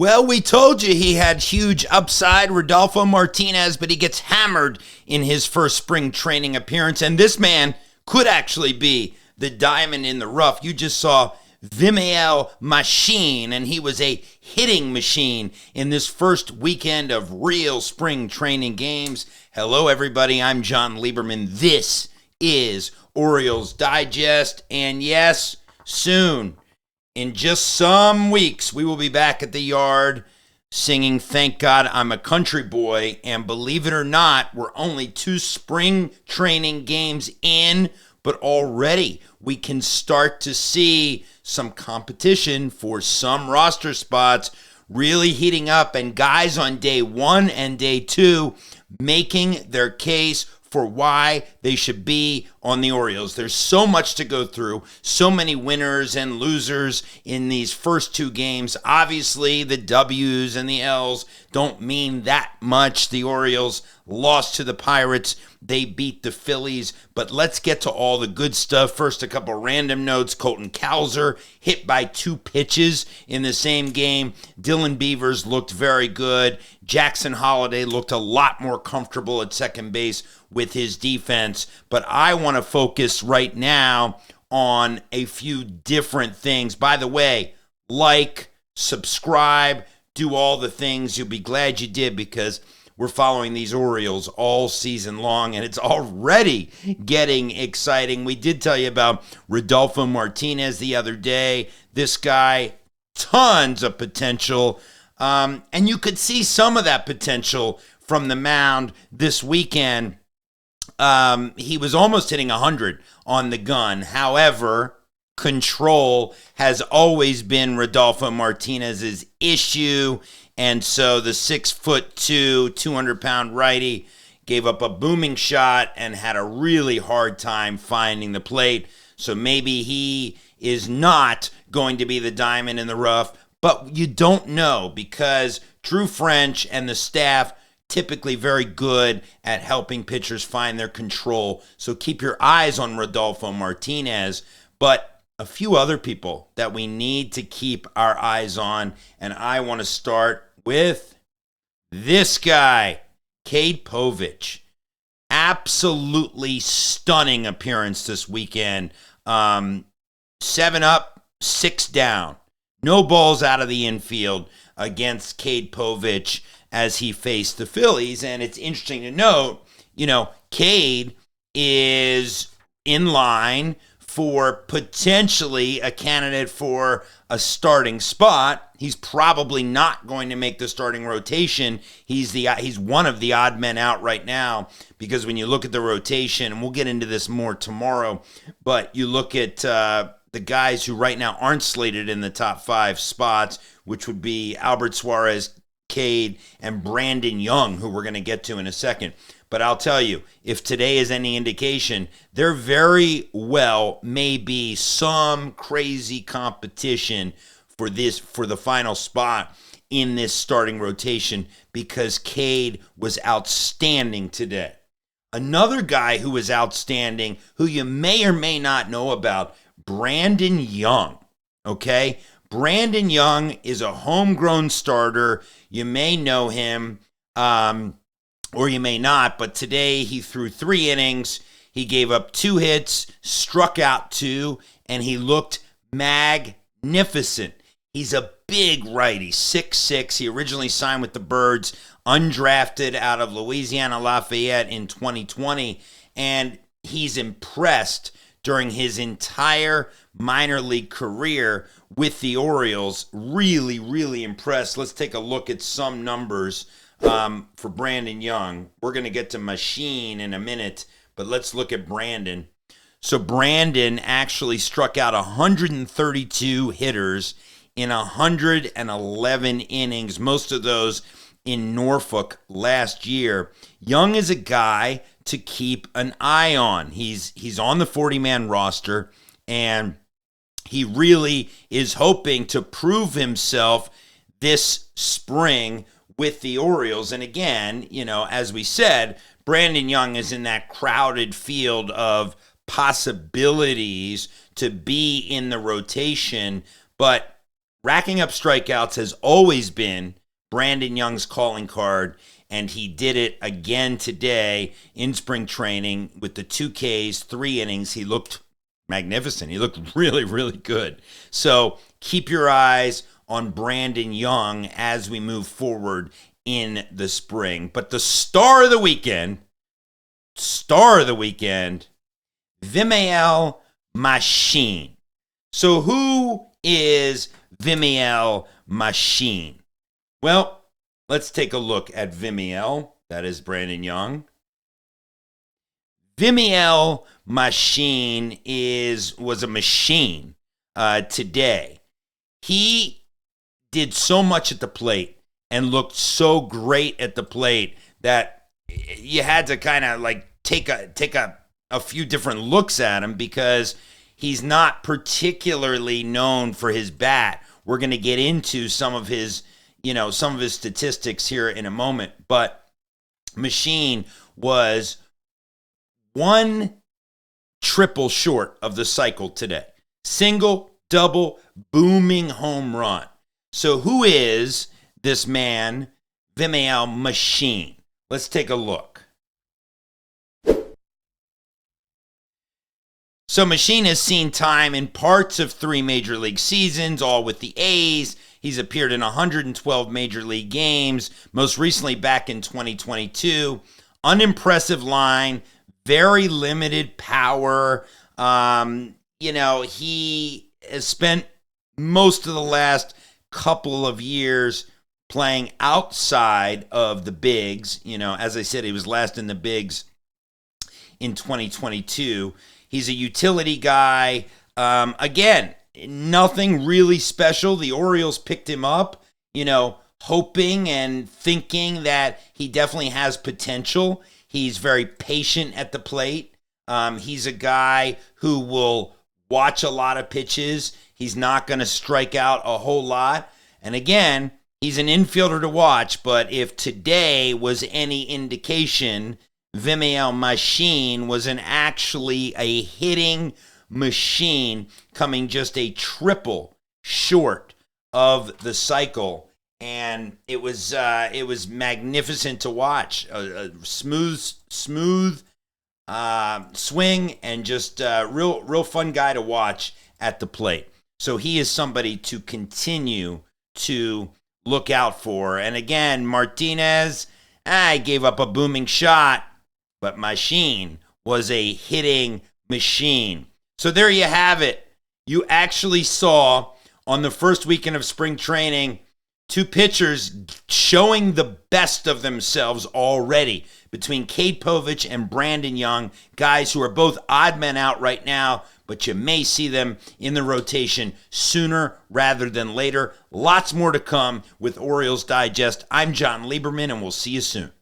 Well, we told you he had huge upside, Rodolfo Martinez, but he gets hammered in his first spring training appearance. And this man could actually be the diamond in the rough. You just saw Vimael Machin, and he was a hitting machine in this first weekend of real spring training games. Hello, everybody. I'm Jon Leiberman. This is Orioles Digest. And yes, soon, in just some weeks, we will be back at the yard singing Thank God I'm a Country Boy. And believe it or not, we're only 2 spring training games in, but already we can start to see some competition for some roster spots really heating up, and guys on day 1 and day 2 making their case for why they should be on the Orioles. There's so much to go through, so many winners and losers in these first 2 games. Obviously, the W's and the L's don't mean that much. The Orioles lost to the Pirates. They beat the Phillies. But let's get to all the good stuff. First, a couple random notes. Colton Cowser hit by 2 pitches in the same game. Dylan Beavers looked very good. Jackson Holliday looked a lot more comfortable at second base with his defense. But I want to focus right now on a few different things. By the way, like, subscribe, do all the things. You'll be glad you did, because we're following these Orioles all season long, and it's already getting exciting. We did tell you about Rodolfo Martinez the other day. This guy, tons of potential. And you could see some of that potential from the mound this weekend. He was almost hitting 100 on the gun. However, control has always been Rodolfo Martinez's issue. And so the 6'2", 200-pound righty gave up a booming shot and had a really hard time finding the plate. So maybe he is not going to be the diamond in the rough. But you don't know, because Drew French and the staff typically very good at helping pitchers find their control. So keep your eyes on Rodolfo Martinez. But a few other people that we need to keep our eyes on, and I want to start with this guy, Kade Povich. Absolutely stunning appearance this weekend. 7 up, 6 down. No balls out of the infield against Kade Povich as he faced the Phillies. And it's interesting to note, Kade is in line for potentially a candidate for a starting spot. He's probably not going to make the starting rotation. He's one of the odd men out right now, because when you look at the rotation, and we'll get into this more tomorrow, but you look at the guys who right now aren't slated in the top 5 spots, which would be Albert Suarez, Cade, and Brandon Young, who we're going to get to in a second. But I'll tell you, if today is any indication, there very well may be some crazy competition for the final spot in this starting rotation, because Cade was outstanding today. Another guy who was outstanding, who you may or may not know about, Brandon Young. Okay? Brandon Young is a homegrown starter. You may know him, or you may not, but today he threw 3 innings. He gave up 2 hits, struck out 2, and he looked magnificent. He's a big righty, 6'6". He originally signed with the Birds, undrafted out of Louisiana Lafayette in 2020, and he's impressed during his entire minor league career with the Orioles. Really, really impressed. Let's take a look at some numbers for Brandon Young. We're going to get to Machin in a minute, but let's look at Brandon. So Brandon actually struck out 132 hitters in 111 innings, most of those in Norfolk last year. Young is a guy to keep an eye on. He's on the 40-man roster, and he really is hoping to prove himself this spring with the Orioles. And again, as we said, Brandon Young is in that crowded field of possibilities to be in the rotation, but racking up strikeouts has always been Brandon Young's calling card, and he did it again today in spring training with the 2 Ks, 3 innings. He looked magnificent. He looked really, really good. So keep your eyes on Brandon Young as we move forward in the spring. But the star of the weekend, Vimael Machin. So who is Vimael Machin? Well, let's take a look at Vimael. That is Brandon Young. Vimael Machin was a machine today. He did so much at the plate and looked so great at the plate that you had to kind of like take a few different looks at him because he's not particularly known for his bat. We're going to get into some of his statistics here in a moment, but Machin was 1 triple short of the cycle today. Single, double, booming home run. So who is this man, Vimael Machin? Let's take a look. So Machin has seen time in parts of 3 major league seasons, all with the A's. He's appeared in 112 major league games, most recently back in 2022. Unimpressive line, very limited power. He has spent most of the last couple of years playing outside of the bigs. As I said, he was last in the bigs in 2022. He's a utility guy. Again, nothing really special. The Orioles picked him up, hoping and thinking that he definitely has potential. He's very patient at the plate. He's a guy who will watch a lot of pitches. He's not going to strike out a whole lot. And again, he's an infielder to watch, but if today was any indication, Vimael Machin was actually a hitting machine, coming just a triple short of the cycle, and it was magnificent to watch. A smooth swing, and just real fun guy to watch at the plate. So he is somebody to continue to look out for. And again, Martinez, gave up a booming shot, but Machin was a hitting machine. So there you have it. You actually saw on the first weekend of spring training 2 pitchers showing the best of themselves already between Kade Povich and Brandon Young, guys who are both odd men out right now, but you may see them in the rotation sooner rather than later. Lots more to come with Orioles Digest. I'm Jon Leiberman, and we'll see you soon.